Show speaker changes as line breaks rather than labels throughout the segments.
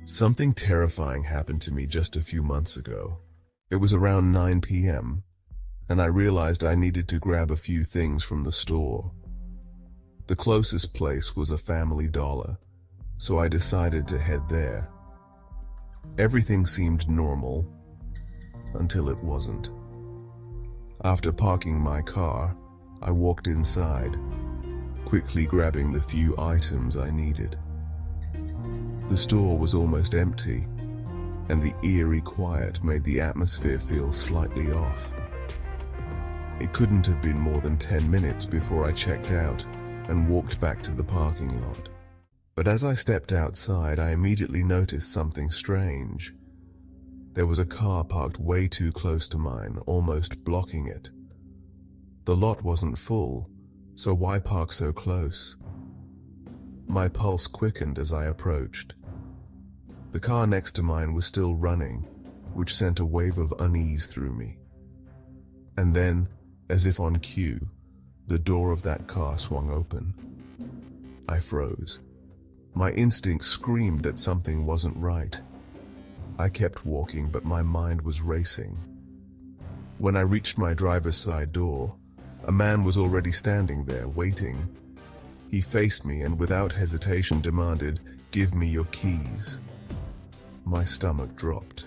Something terrifying happened to me just a few months ago. It was around 9 p.m., and I realized I needed to grab a few things from the store. The closest place was a Family Dollar, so I decided to head there. Everything seemed normal, until it wasn't. After parking my car, I walked inside, quickly grabbing the few items I needed. The store was almost empty, and the eerie quiet made the atmosphere feel slightly off. It couldn't have been more than 10 minutes before I checked out and walked back to the parking lot. But as I stepped outside, I immediately noticed something strange. There was a car parked way too close to mine, almost blocking it. The lot wasn't full, so why park so close? My pulse quickened as I approached. The car next to mine was still running, which sent a wave of unease through me. And then, as if on cue, the door of that car swung open. I froze. My instinct screamed that something wasn't right. I kept walking, but my mind was racing. When I reached my driver's side door, a man was already standing there, waiting. He faced me and without hesitation demanded, "Give me your keys." My stomach dropped.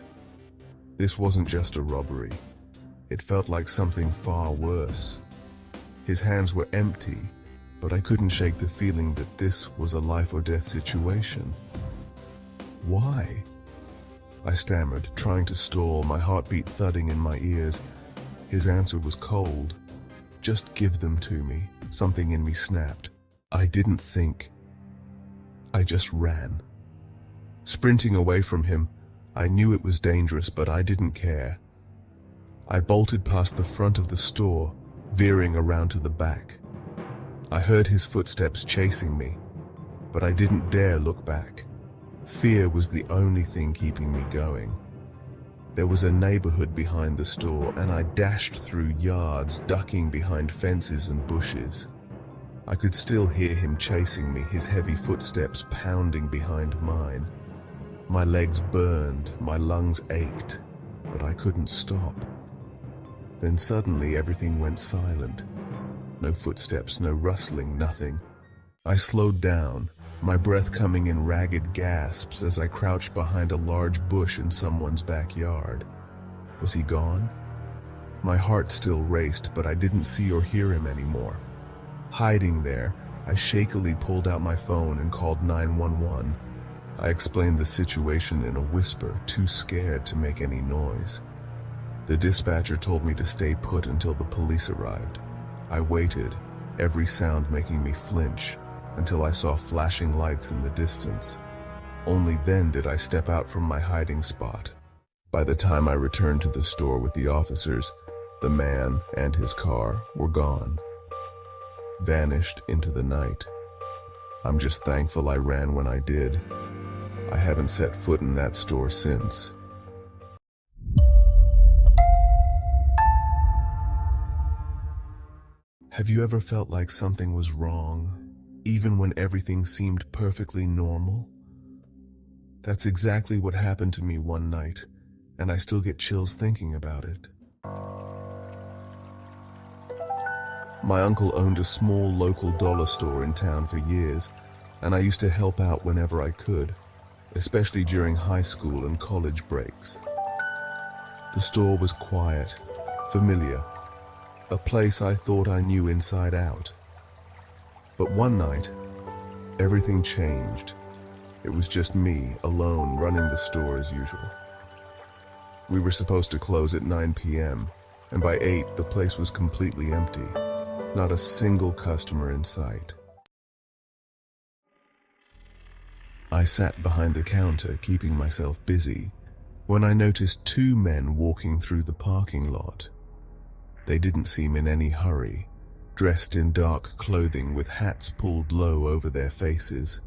This wasn't just a robbery. It felt like something far worse. His hands were empty, but I couldn't shake the feeling that this was a life or death situation. Why? I stammered, trying to stall, my heartbeat thudding in my ears. His answer was cold. "Just give them to me." Something in me snapped. I didn't think. I just ran. Sprinting away from him, I knew it was dangerous, but I didn't care. I bolted past the front of the store, veering around to the back. I heard his footsteps chasing me, but I didn't dare look back. Fear was the only thing keeping me going. There was a neighborhood behind the store, and I dashed through yards, ducking behind fences and bushes. I could still hear him chasing me, his heavy footsteps pounding behind mine. My legs burned, my lungs ached, but I couldn't stop. Then suddenly everything went silent. No footsteps, no rustling, nothing. I slowed down, my breath coming in ragged gasps as I crouched behind a large bush in someone's backyard. Was he gone? My heart still raced, but I didn't see or hear him anymore. Hiding there, I shakily pulled out my phone and called 911. I explained the situation in a whisper, too scared to make any noise. The dispatcher told me to stay put until the police arrived. I waited, every sound making me flinch, until I saw flashing lights in the distance. Only then did I step out from my hiding spot. By the time I returned to the store with the officers, the man and his car were gone, vanished into the night. I'm just thankful I ran when I did. I haven't set foot in that store since. Have you ever felt like something was wrong, even when everything seemed perfectly normal? That's exactly what happened to me one night, and I still get chills thinking about it. My uncle owned a small local dollar store in town for years, and I used to help out whenever I could, especially during high school and college breaks. The store was quiet, familiar, a place I thought I knew inside out. But one night, everything changed. It was just me, alone, running the store as usual. We were supposed to close at 9 p.m., and by 8, the place was completely empty. Not a single customer in sight. I sat behind the counter, keeping myself busy, when I noticed two men walking through the parking lot. They didn't seem in any hurry, dressed in dark clothing with hats pulled low over their faces.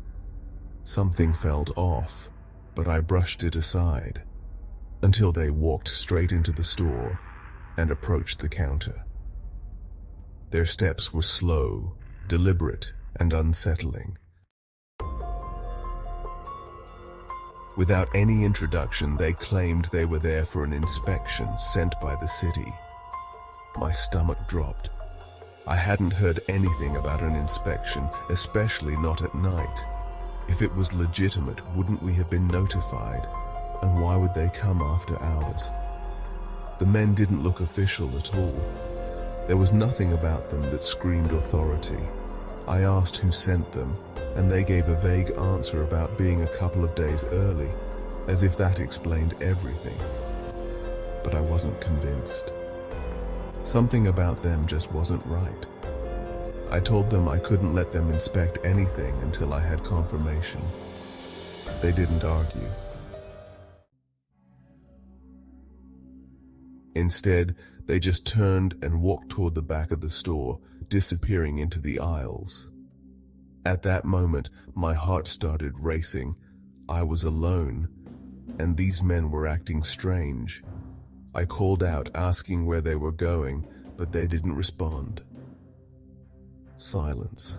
Something felt off, but I brushed it aside, until they walked straight into the store and approached the counter. Their steps were slow, deliberate, and unsettling. Without any introduction, they claimed they were there for an inspection sent by the city. My stomach dropped. I hadn't heard anything about an inspection, especially not at night. If it was legitimate, wouldn't we have been notified? And why would they come after hours? The men didn't look official at all. There was nothing about them that screamed authority. I asked who sent them, and they gave a vague answer about being a couple of days early, as if that explained everything. But I wasn't convinced. Something about them just wasn't right. I told them I couldn't let them inspect anything until I had confirmation. They didn't argue. Instead, they just turned and walked toward the back of the store, disappearing into the aisles. At that moment, my heart started racing. I was alone, and these men were acting strange. I called out, asking where they were going, but they didn't respond. Silence.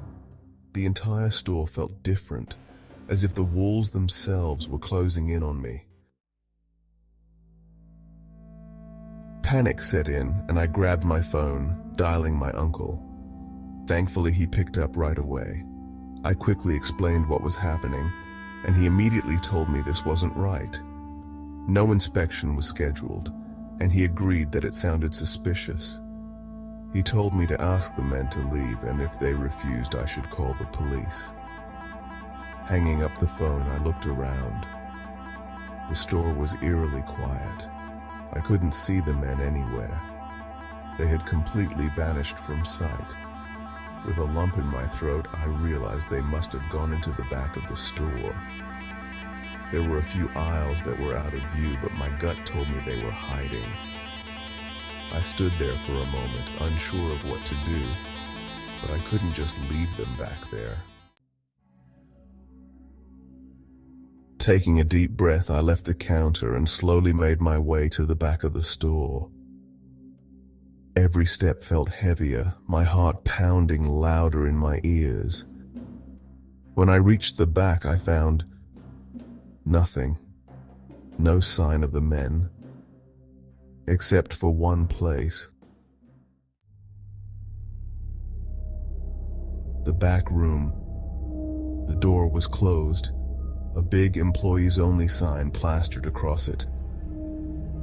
The entire store felt different, as if the walls themselves were closing in on me. Panic set in, and I grabbed my phone, dialing my uncle. Thankfully, he picked up right away. I quickly explained what was happening, and he immediately told me this wasn't right. No inspection was scheduled, and he agreed that it sounded suspicious. He told me to ask the men to leave, and if they refused, I should call the police. Hanging up the phone, I looked around. The store was eerily quiet. I couldn't see the men anywhere. They had completely vanished from sight. With a lump in my throat, I realized they must have gone into the back of the store. There were a few aisles that were out of view, but my gut told me they were hiding. I stood there for a moment, unsure of what to do, but I couldn't just leave them back there. Taking a deep breath, I left the counter and slowly made my way to the back of the store. Every step felt heavier, my heart pounding louder in my ears. When I reached the back, I found nothing. No sign of the men, except for one place. The back room. The door was closed, a big employees only sign plastered across it.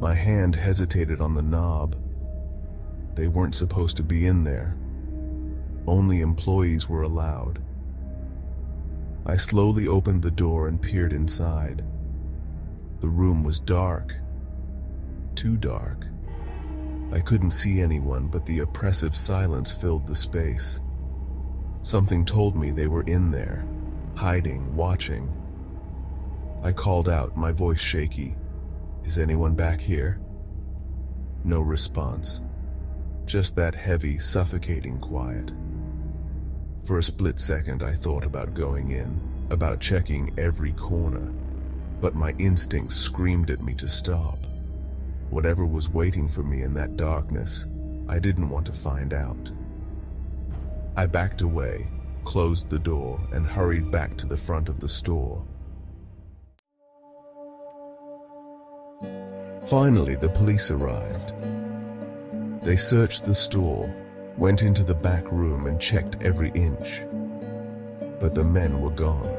My hand hesitated on the knob. They weren't supposed to be in there. Only employees were allowed. I slowly opened the door and peered inside. The room was dark. Too dark. I couldn't see anyone, but the oppressive silence filled the space. Something told me they were in there, hiding, watching. I called out, my voice shaky. "Is anyone back here?" No response. Just that heavy, suffocating quiet. For a split second, I thought about going in, about checking every corner, but my instincts screamed at me to stop. Whatever was waiting for me in that darkness, I didn't want to find out. I backed away, closed the door, and hurried back to the front of the store. Finally, the police arrived. They searched the store, went into the back room and checked every inch. But the men were gone.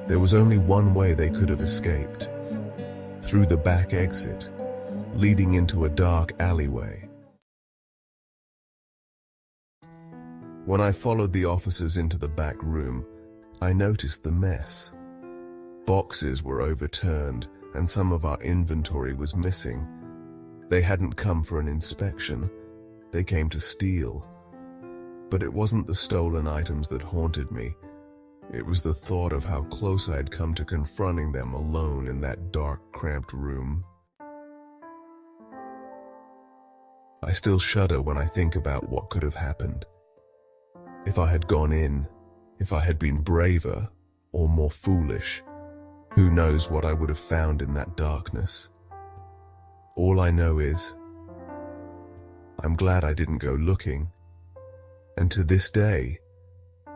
There was only one way they could have escaped. Through the back exit, leading into a dark alleyway. When I followed the officers into the back room, I noticed the mess. Boxes were overturned, and some of our inventory was missing. They hadn't come for an inspection, they came to steal. But it wasn't the stolen items that haunted me. It was the thought of how close I had come to confronting them alone in that dark, cramped room. I still shudder when I think about what could have happened. If I had gone in, if I had been braver or more foolish, who knows what I would have found in that darkness. All I know is, I'm glad I didn't go looking, and to this day,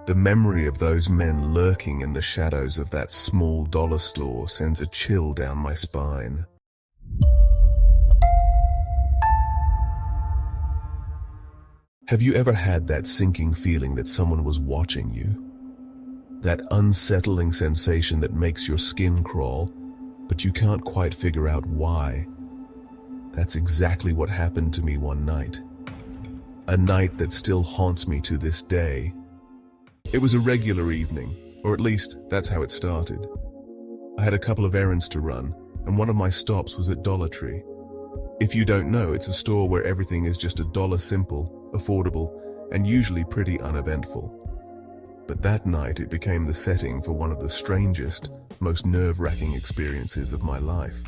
The memory of those men lurking in the shadows of that small dollar store sends a chill down my spine. Have you ever had that sinking feeling that someone was watching you? That unsettling sensation that makes your skin crawl, but you can't quite figure out why. That's exactly what happened to me one night. A night that still haunts me to this day. It was a regular evening, or at least that's how it started. I had a couple of errands to run, and one of my stops was at Dollar Tree. If you don't know, it's a store where everything is just $1 simple, affordable, and usually pretty uneventful. But that night it became the setting for one of the strangest, most nerve-wracking experiences of my life.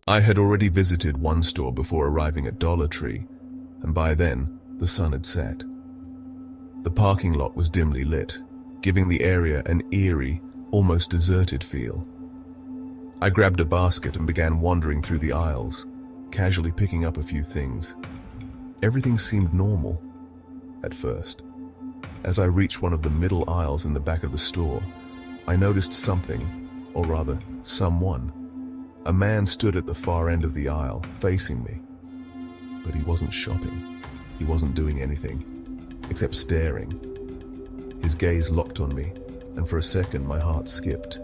I had already visited one store before arriving at Dollar Tree, and by then, the sun had set. The parking lot was dimly lit, giving the area an eerie, almost deserted feel. I grabbed a basket and began wandering through the aisles, casually picking up a few things. Everything seemed normal, at first. As I reached one of the middle aisles in the back of the store, I noticed something, or rather, someone. A man stood at the far end of the aisle, facing me. But he wasn't shopping. He wasn't doing anything, except staring. His gaze locked on me, and for a second my heart skipped.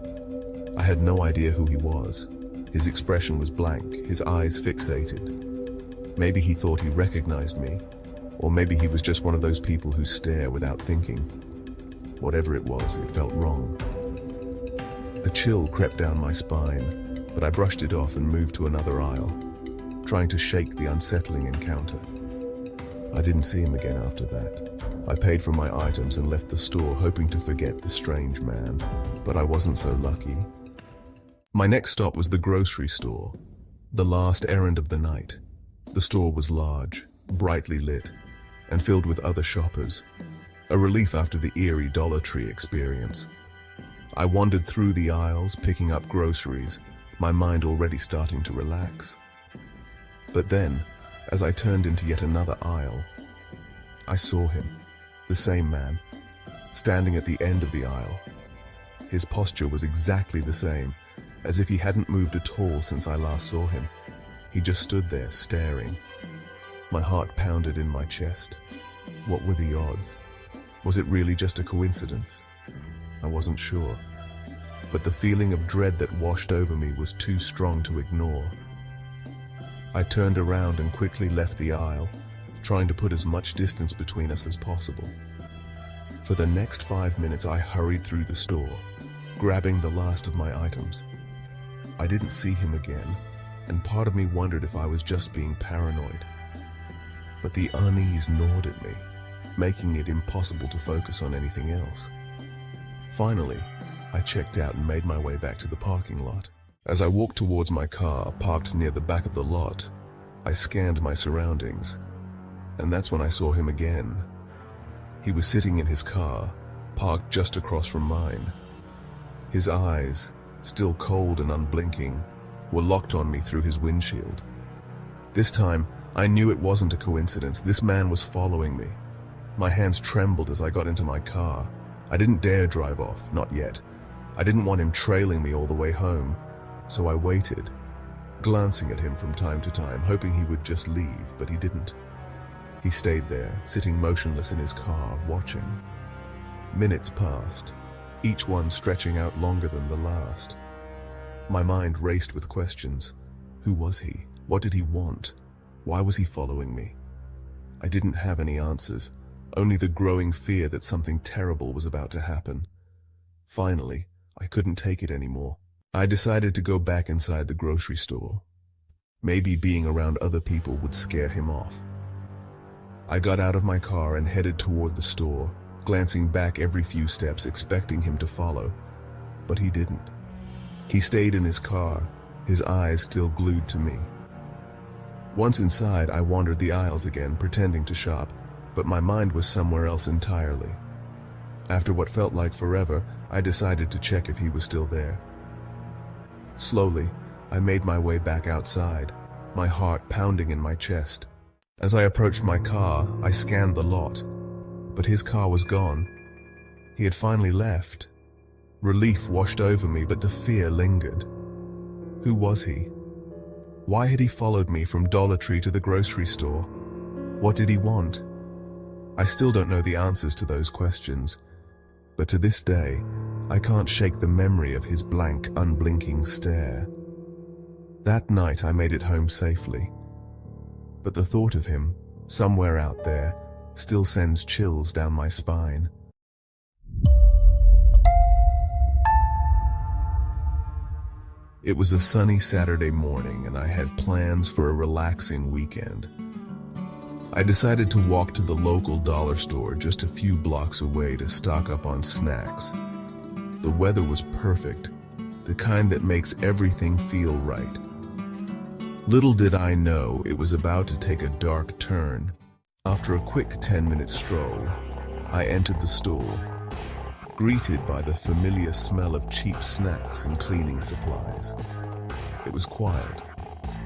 I had no idea who he was. His expression was blank, his eyes fixated. Maybe he thought he recognized me, or maybe he was just one of those people who stare without thinking. Whatever it was, it felt wrong. A chill crept down my spine, but I brushed it off and moved to another aisle, trying to shake the unsettling encounter. I didn't see him again after that. I paid for my items and left the store, hoping to forget the strange man, but I wasn't so lucky. My next stop was the grocery store, the last errand of the night. The store was large, brightly lit, and filled with other shoppers, a relief after the eerie Dollar Tree experience. I wandered through the aisles, picking up groceries, my mind already starting to relax. But then, as I turned into yet another aisle, I saw him, the same man, standing at the end of the aisle. His posture was exactly the same, as if he hadn't moved at all since I last saw him. He just stood there, staring. My heart pounded in my chest. What were the odds? Was it really just a coincidence? I wasn't sure. But the feeling of dread that washed over me was too strong to ignore. I turned around and quickly left the aisle, trying to put as much distance between us as possible. For the next 5 minutes, I hurried through the store, grabbing the last of my items. I didn't see him again, and part of me wondered if I was just being paranoid. But the unease gnawed at me, making it impossible to focus on anything else. Finally, I checked out and made my way back to the parking lot. As I walked towards my car, parked near the back of the lot, I scanned my surroundings, and that's when I saw him again. He was sitting in his car, parked just across from mine. His eyes, still cold and unblinking, were locked on me through his windshield. This time, I knew it wasn't a coincidence. This man was following me. My hands trembled as I got into my car. I didn't dare drive off, not yet. I didn't want him trailing me all the way home, so I waited, glancing at him from time to time, hoping he would just leave, but he didn't. He stayed there, sitting motionless in his car, watching. Minutes passed, each one stretching out longer than the last. My mind raced with questions. Who was he? What did he want? Why was he following me? I didn't have any answers, only the growing fear that something terrible was about to happen. Finally, I couldn't take it anymore. I decided to go back inside the grocery store. Maybe being around other people would scare him off. I got out of my car and headed toward the store, glancing back every few steps, expecting him to follow, but he didn't. He stayed in his car, his eyes still glued to me. Once inside, I wandered the aisles again, pretending to shop, but my mind was somewhere else entirely. After what felt like forever, I decided to check if he was still there. Slowly, I made my way back outside, my heart pounding in my chest. As I approached my car, I scanned the lot, but his car was gone. He had finally left. Relief washed over me, but the fear lingered. Who was he? Why had he followed me from Dollar Tree to the grocery store? What did he want? I still don't know the answers to those questions, but to this day, I can't shake the memory of his blank, unblinking stare. That night I made it home safely, but the thought of him, somewhere out there, still sends chills down my spine. It was a sunny Saturday morning and I had plans for a relaxing weekend. I decided to walk to the local dollar store just a few blocks away to stock up on snacks. The weather was perfect, the kind that makes everything feel right. Little did I know it was about to take a dark turn. After a quick 10-minute stroll, I entered the store, greeted by the familiar smell of cheap snacks and cleaning supplies. It was quiet,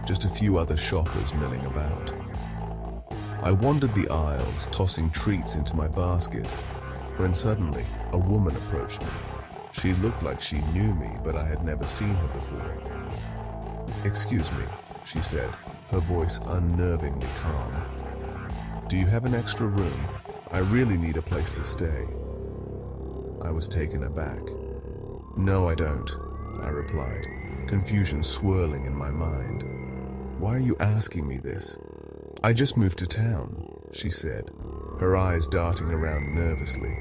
just a few other shoppers milling about. I wandered the aisles, tossing treats into my basket, when suddenly a woman approached me. She looked like she knew me, but I had never seen her before. "Excuse me," she said, her voice unnervingly calm. "Do you have an extra room? I really need a place to stay." I was taken aback. "No, I don't," I replied, confusion swirling in my mind. "Why are you asking me this?" "I just moved to town," she said, her eyes darting around nervously.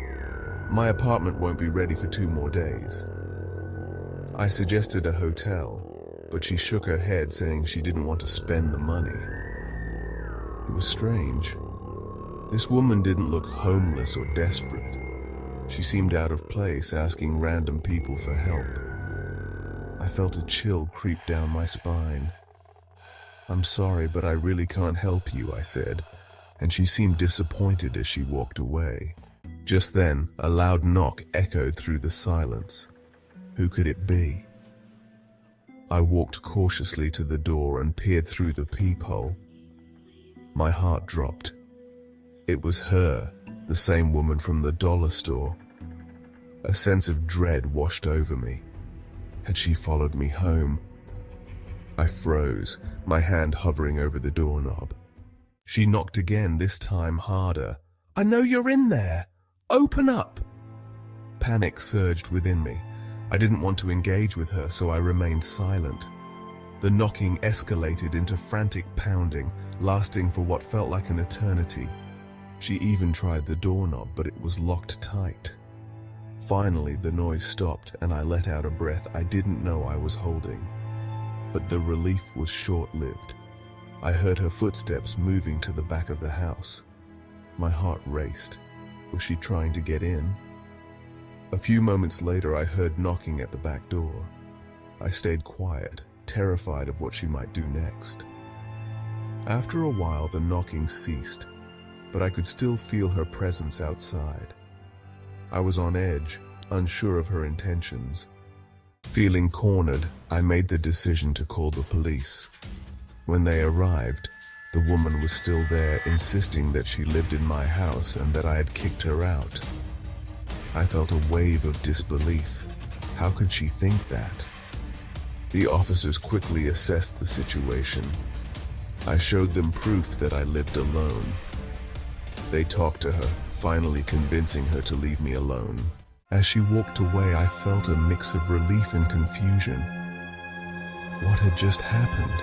"My apartment won't be ready for 2 more days." I suggested a hotel, but she shook her head, saying she didn't want to spend the money. It was strange. This woman didn't look homeless or desperate. She seemed out of place, asking random people for help. I felt a chill creep down my spine. "I'm sorry, but I really can't help you," I said, and she seemed disappointed as she walked away. Just then, a loud knock echoed through the silence. Who could it be? I walked cautiously to the door and peered through the peephole. My heart dropped. It was her, the same woman from the dollar store. A sense of dread washed over me. Had she followed me home? I froze, my hand hovering over the doorknob. She knocked again, this time harder. "I know you're in there! Open up!" Panic surged within me. I didn't want to engage with her, so I remained silent. The knocking escalated into frantic pounding, lasting for what felt like an eternity. She even tried the doorknob, but it was locked tight. Finally, the noise stopped, and I let out a breath I didn't know I was holding. But the relief was short-lived. I heard her footsteps moving to the back of the house. My heart raced. Was she trying to get in? A few moments later, I heard knocking at the back door. I stayed quiet, terrified of what she might do next. After a while, the knocking ceased, but I could still feel her presence outside. I was on edge, unsure of her intentions. Feeling cornered, I made the decision to call the police. When they arrived, the woman was still there, insisting that she lived in my house and that I had kicked her out. I felt a wave of disbelief. How could she think that? The officers quickly assessed the situation. I showed them proof that I lived alone. They talked to her, finally convincing her to leave me alone. As she walked away, I felt a mix of relief and confusion. What had just happened?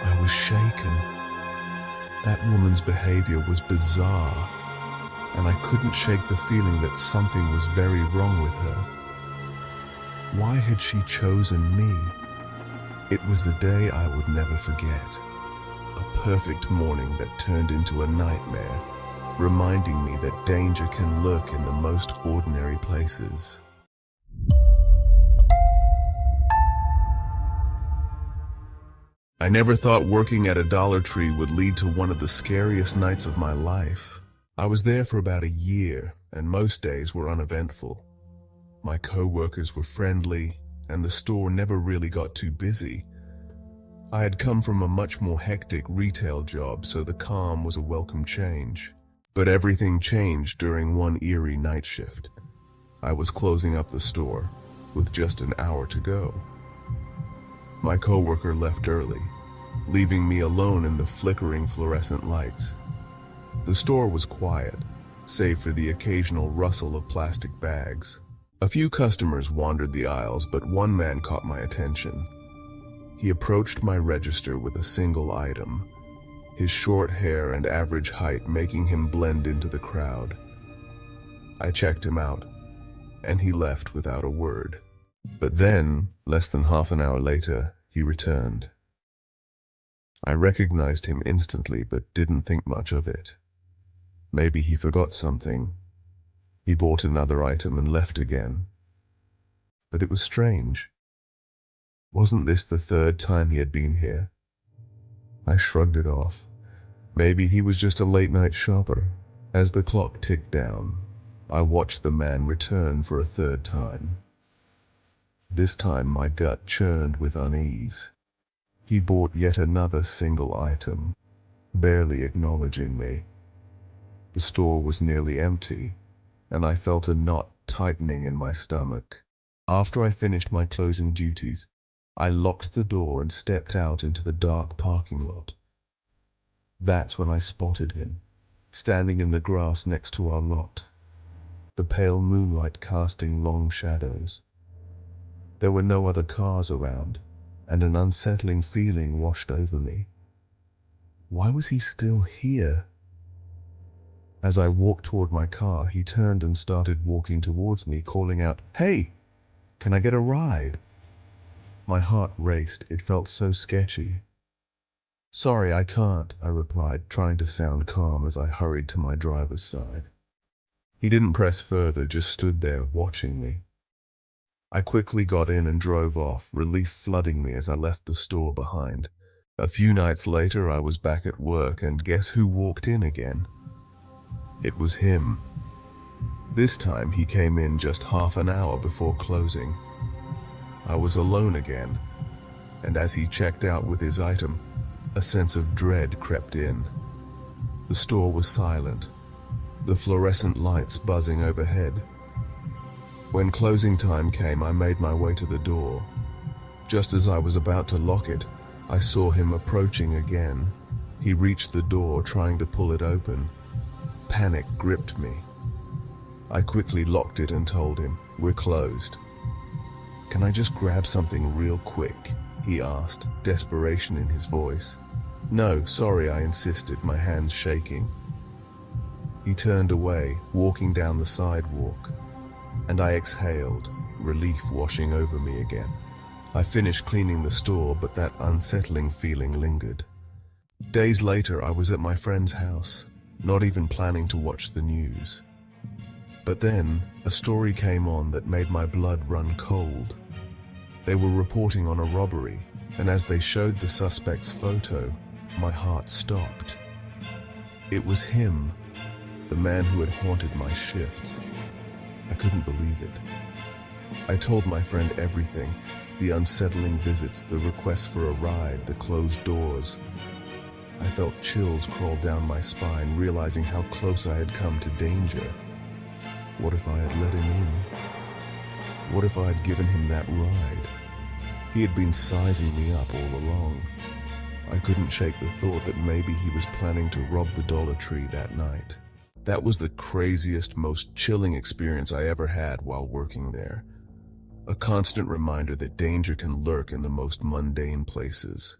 I was shaken. That woman's behavior was bizarre, and I couldn't shake the feeling that something was very wrong with her. Why had she chosen me? It was a day I would never forget. A perfect morning that turned into a nightmare, reminding me that danger can lurk in the most ordinary places. I never thought working at a Dollar Tree would lead to one of the scariest nights of my life. I was there for about a year, and most days were uneventful. My co-workers were friendly, and the store never really got too busy. I had come from a much more hectic retail job, so the calm was a welcome change. But everything changed during one eerie night shift. I was closing up the store, with just an hour to go. My coworker left early, leaving me alone in the flickering fluorescent lights. The store was quiet, save for the occasional rustle of plastic bags. A few customers wandered the aisles, but one man caught my attention. He approached my register with a single item, his short hair and average height making him blend into the crowd. I checked him out, and he left without a word. But then, less than half an hour later, he returned. I recognized him instantly, but didn't think much of it. Maybe he forgot something. He bought another item and left again. But it was strange. Wasn't this the third time he had been here? I shrugged it off. Maybe he was just a late-night shopper. As the clock ticked down, I watched the man return for a third time. This time my gut churned with unease. He bought yet another single item, barely acknowledging me. The store was nearly empty, and I felt a knot tightening in my stomach. After I finished my closing duties, I locked the door and stepped out into the dark parking lot. That's when I spotted him, standing in the grass next to our lot, the pale moonlight casting long shadows. There were no other cars around, and an unsettling feeling washed over me. Why was he still here? As I walked toward my car, he turned and started walking towards me, calling out, "Hey, can I get a ride?" My heart raced. It felt so sketchy. "Sorry, I can't," I replied, trying to sound calm as I hurried to my driver's side. He didn't press further, just stood there watching me. I quickly got in and drove off, relief flooding me as I left the store behind. A few nights later, I was back at work, and guess who walked in again? It was him. This time he came in just half an hour before closing. I was alone again, and as he checked out with his item, a sense of dread crept in. The store was silent, the fluorescent lights buzzing overhead. When closing time came, I made my way to the door. Just as I was about to lock it, I saw him approaching again. He reached the door, trying to pull it open. Panic gripped me. I quickly locked it and told him, "We're closed." "Can I just grab something real quick?" he asked, desperation in his voice. "No, sorry," I insisted, my hands shaking. He turned away, walking down the sidewalk, and I exhaled, relief washing over me again. I finished cleaning the store, but that unsettling feeling lingered. Days later, I was at my friend's house, not even planning to watch the news. But then, a story came on that made my blood run cold. They were reporting on a robbery, and as they showed the suspect's photo, my heart stopped. It was him, the man who had haunted my shifts. I couldn't believe it. I told my friend everything, the unsettling visits, the requests for a ride, the closed doors. I felt chills crawl down my spine, realizing how close I had come to danger. What if I had let him in? What if I had given him that ride? He had been sizing me up all along. I couldn't shake the thought that maybe he was planning to rob the Dollar Tree that night. That was the craziest, most chilling experience I ever had while working there. A constant reminder that danger can lurk in the most mundane places.